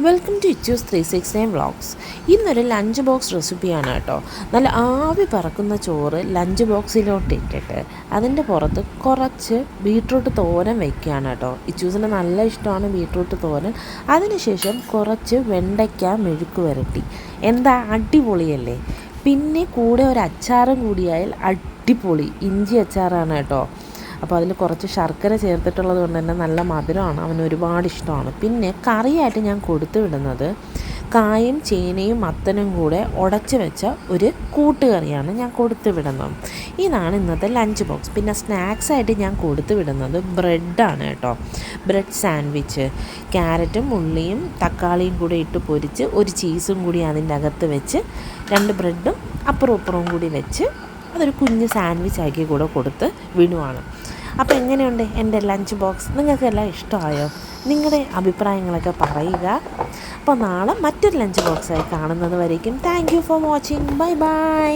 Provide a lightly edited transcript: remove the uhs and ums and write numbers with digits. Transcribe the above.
Welcome to Ichus 369 vlogs. ഇന്നൊരു lunch box റെസിപ്പിയാണ് കേട്ടോ. നല്ല ആവി പറക്കുന്ന ചോറ് ലഞ്ച് ബോക്സിലോട്ട് ഇട്ടിട്ട് അതിൻ്റെ പുറത്ത് കുറച്ച് ബീട്രൂട്ട് തോരൻ വയ്ക്കുകയാണ് കേട്ടോ. ഇച്ചൂസിന് നല്ല ഇഷ്ടമാണ് ബീട്രൂട്ട് തോരൻ. അതിനുശേഷം കുറച്ച് വെണ്ടയ്ക്ക മെഴുക്ക് വരട്ടി. എന്താ അടിപൊളിയല്ലേ. പിന്നെ കൂടെ ഒരു അച്ചാറും കൂടിയായാൽ അടിപൊളി. ഇഞ്ചി അച്ചാറാണ് കേട്ടോ. അപ്പോൾ അതിൽ കുറച്ച് ശർക്കര ചേർത്തിട്ടുള്ളത് കൊണ്ട് തന്നെ നല്ല മധുരമാണ്, അവന് ഒരുപാട് ഇഷ്ടമാണ്. പിന്നെ കറിയായിട്ട് ഞാൻ കൊടുത്തു വിടുന്നത് കായും ചേനയും മത്തനും കൂടെ ഉടച്ച് വെച്ച ഒരു കൂട്ടുകറിയാണ് ഞാൻ കൊടുത്തു വിടുന്നത്. ഇതാണ് ഇന്നത്തെ ലഞ്ച് ബോക്സ്. പിന്നെ സ്നാക്സായിട്ട് ഞാൻ കൊടുത്തു വിടുന്നത് ബ്രെഡാണ് കേട്ടോ. ബ്രെഡ് സാൻഡ്വിച്ച്, ക്യാരറ്റും ഉള്ളിയും തക്കാളിയും കൂടെ ഇട്ട് പൊരിച്ച് ഒരു ചീസും കൂടി അതിൻ്റെ അകത്ത് വെച്ച് 2 ബ്രെഡും അപ്പുറവും ഇപ്പുറവും കൂടി വെച്ച് അതൊരു കുഞ്ഞ് സാൻഡ്വിച്ച് ആക്കി കൂടെ കൊടുത്ത് വിടുവാണ്. അപ്പോൾ എങ്ങനെയുണ്ട് എൻ്റെ ലഞ്ച് ബോക്സ്? നിങ്ങൾക്കെല്ലാം ഇഷ്ടമായോ? നിങ്ങളുടെ അഭിപ്രായങ്ങളൊക്കെ പറയുക. അപ്പോൾ നാളെ മറ്റൊരു ലഞ്ച് ബോക്സായി കാണുന്നത് വരേക്കും thank you for watching. Bye bye.